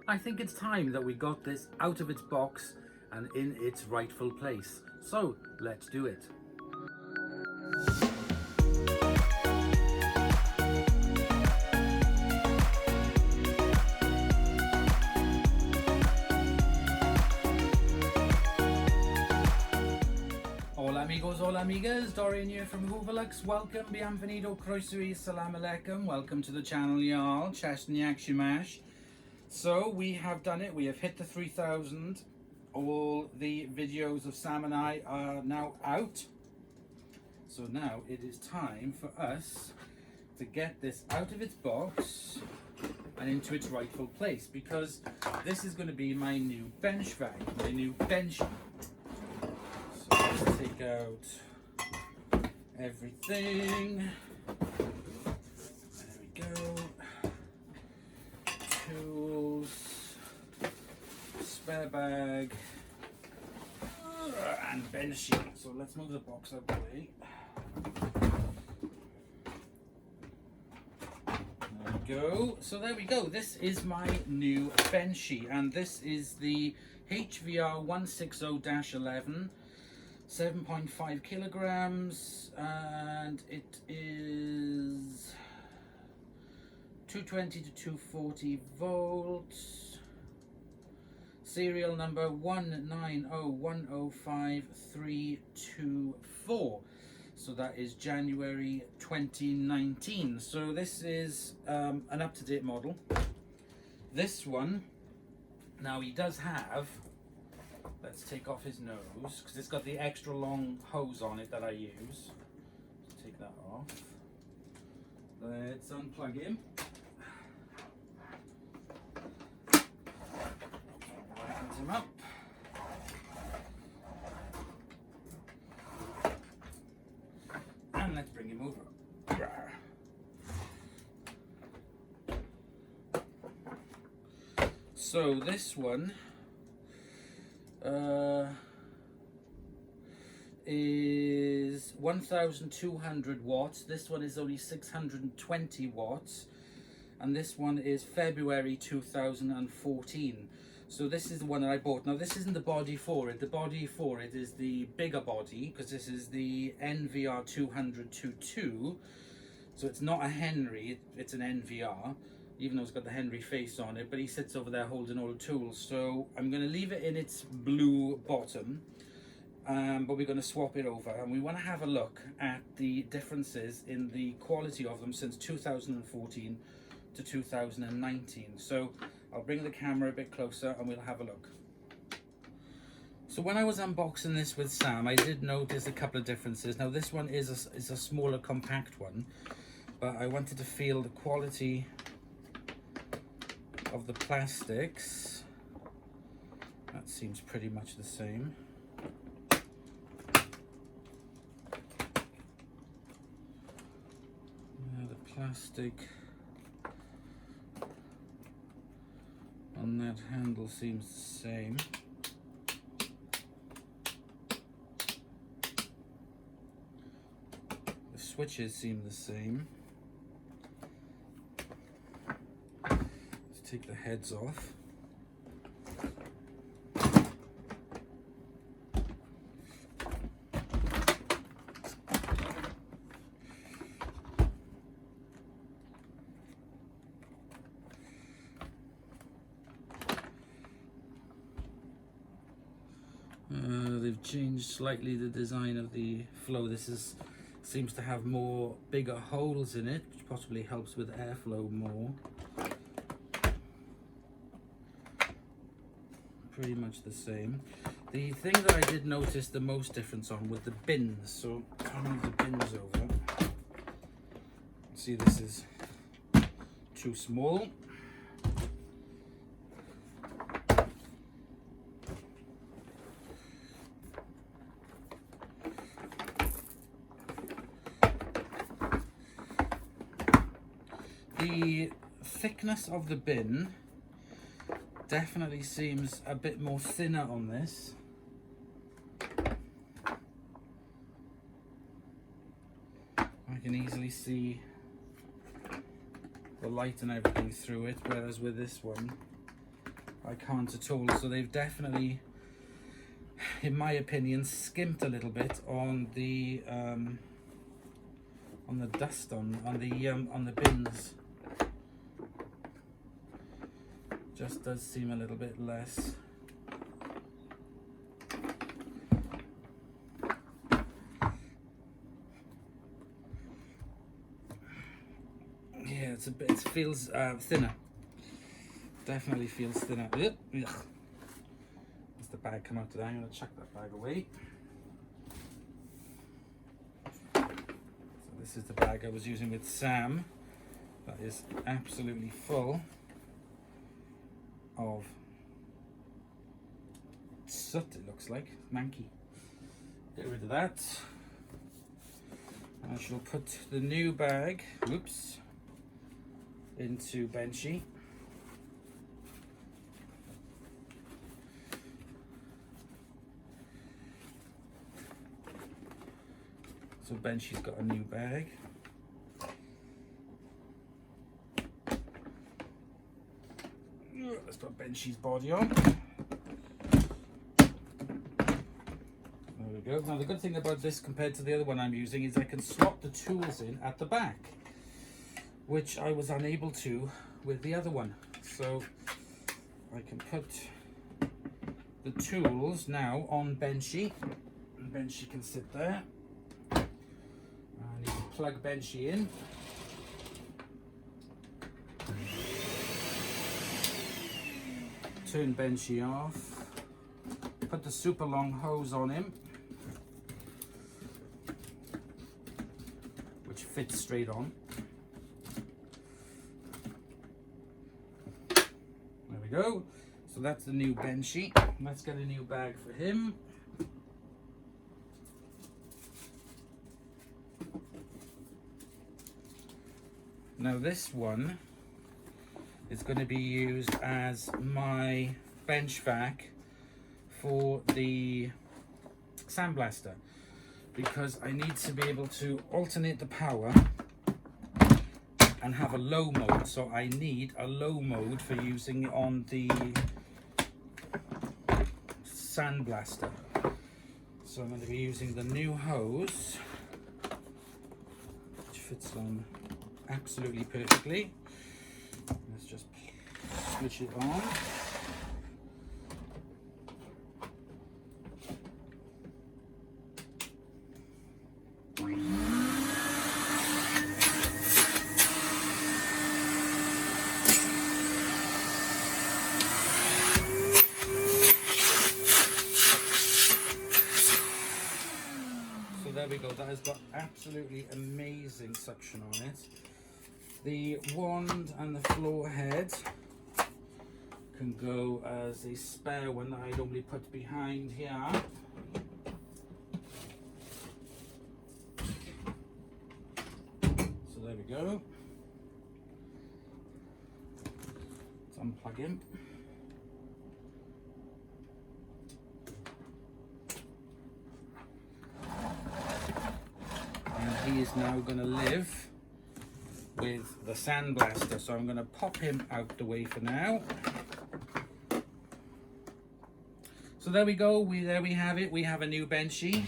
I think it's time that we got this out of its box and in its rightful place. So let's do it. Hola amigos, hola amigas, Dorian here from Hooverlux. Welcome, bienvenido, croeso y salam alaikum. Welcome to the channel, y'all. Chestnyak Shimash. So we have done it, we have hit the 3,000. All the videos of Sam and I are now out. So now it is time for us to get this out of its box and into its rightful place, because this is going to be my new bench bag, my new bench. So let's take out everything. There we go. Tools, spare bag, and bench sheet. So let's move the box out of the way. There we go. So there we go. This is my new bench sheet, and this is the HVR160-11. 7.5 kilograms, and it is 220 to 240 volts. Serial number 190105324. So that is January 2019. So this is an up-to-date model. This one, now he does have, let's take off his nose, because it's got the extra long hose on it that I use. Let's take that off. Let's unplug him. Lighten him up. And let's bring him over. So this one is 1,200 watts. This one is only 620 watts, and this one is February 2014. So this is the one that I bought. Now this isn't the body for it. The body for it is the bigger body, because this is the NVR200-22. So it's not a Henry, it's an NVR, even though it's got the Henry face on it, but he sits over there holding all the tools. So I'm going to leave it in its blue bottom, but we're going to swap it over, and we want to have a look at the differences in the quality of them since 2014 to 2019. So I'll bring the camera a bit closer and we'll have a look. So when I was unboxing this with Sam, I did notice a couple of differences. Now this one is a smaller compact one, but I wanted to feel the quality of the plastics. That seems pretty much the same. The plastic on that handle seems the same. The switches seem the same. Take the heads off. They've changed slightly the design of the flow. This seems to have more bigger holes in it, which possibly helps with airflow more. Pretty much the same. The thing that I did notice the most difference on were the bins. So I'll move the bins over. See, this is too small. The thickness of the bin definitely seems a bit more thinner on this. I can easily see the light and everything through it, whereas with this one I can't at all. So they've definitely, in my opinion, skimped a little bit on the dust on the bins. Just does seem a little bit less. Yeah, it's a bit. It feels thinner. Definitely feels thinner. Ugh. Does the bag come out today? I'm going to chuck that bag away. So this is the bag I was using with Sam. That is absolutely full of soot, it looks like. Manky. Get rid of that. I shall put the new bag, whoops, into Benchy. So Benchy's got a new bag. Let's put Benchy's body on. There we go. Now the good thing about this compared to the other one I'm using is I can slot the tools in at the back, which I was unable to with the other one. So I can put the tools now on Benchy, and Benchy can sit there. I need to plug Benchy in. Turn Benchy off. Put the super long hose on him, which fits straight on. There we go. So that's the new Benchy. Let's get a new bag for him. Now this one is going to be used as my bench vac for the sandblaster, because I need to be able to alternate the power and have a low mode. So I need a low mode for using it on the sandblaster. So I'm going to be using the new hose, which fits on absolutely perfectly. Let's just switch it on. So there we go, that has got absolutely amazing suction on it. The wand and the floor head can go as a spare one that I normally put behind here. So there we go. Let's unplug him. And he is now going to live with the sandblaster, so I'm going to pop him out the way for now. So there we go, there we have it. We have a new Benchy.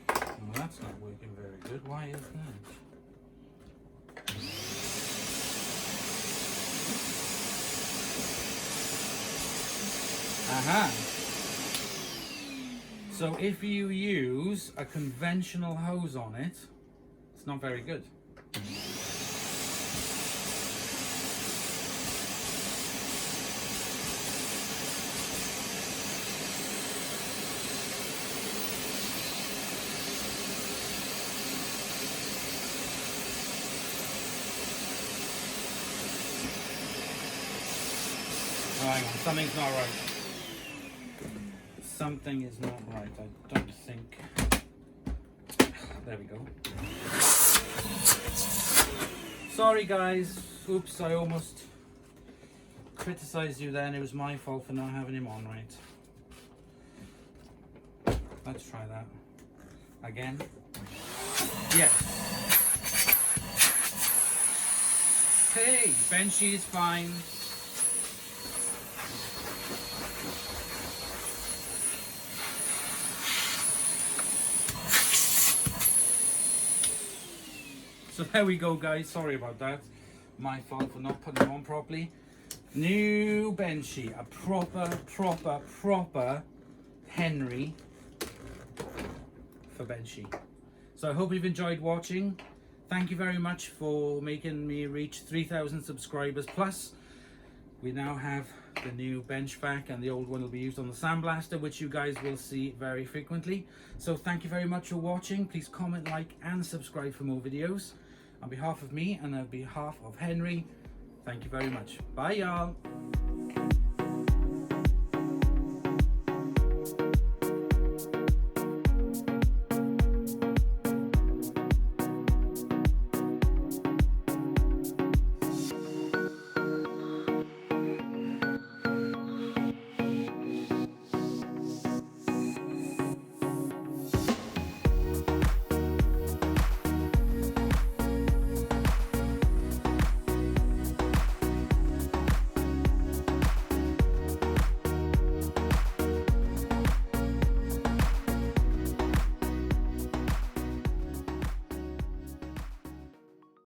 Well, that's not working very good. Why is that? Aha! So if you use a conventional hose on it, it's not very good. Oh, hang on, something's not right. Something is not right, I don't think. There we go. Sorry guys, oops, I almost criticise you then. It was my fault for not having him on right. Let's try that. Again. Yes. Okay, benchy is fine. So there we go, guys. Sorry about that. My fault for not putting it on properly. New benchy, a proper Henry for benchy. So I hope you've enjoyed watching. Thank you very much for making me reach 3,000 subscribers plus. We now have the new bench back, and the old one will be used on the sandblaster, which you guys will see very frequently. So thank you very much for watching. Please comment, like and subscribe for more videos. On behalf of me and on behalf of Henry, thank you very much. Bye y'all.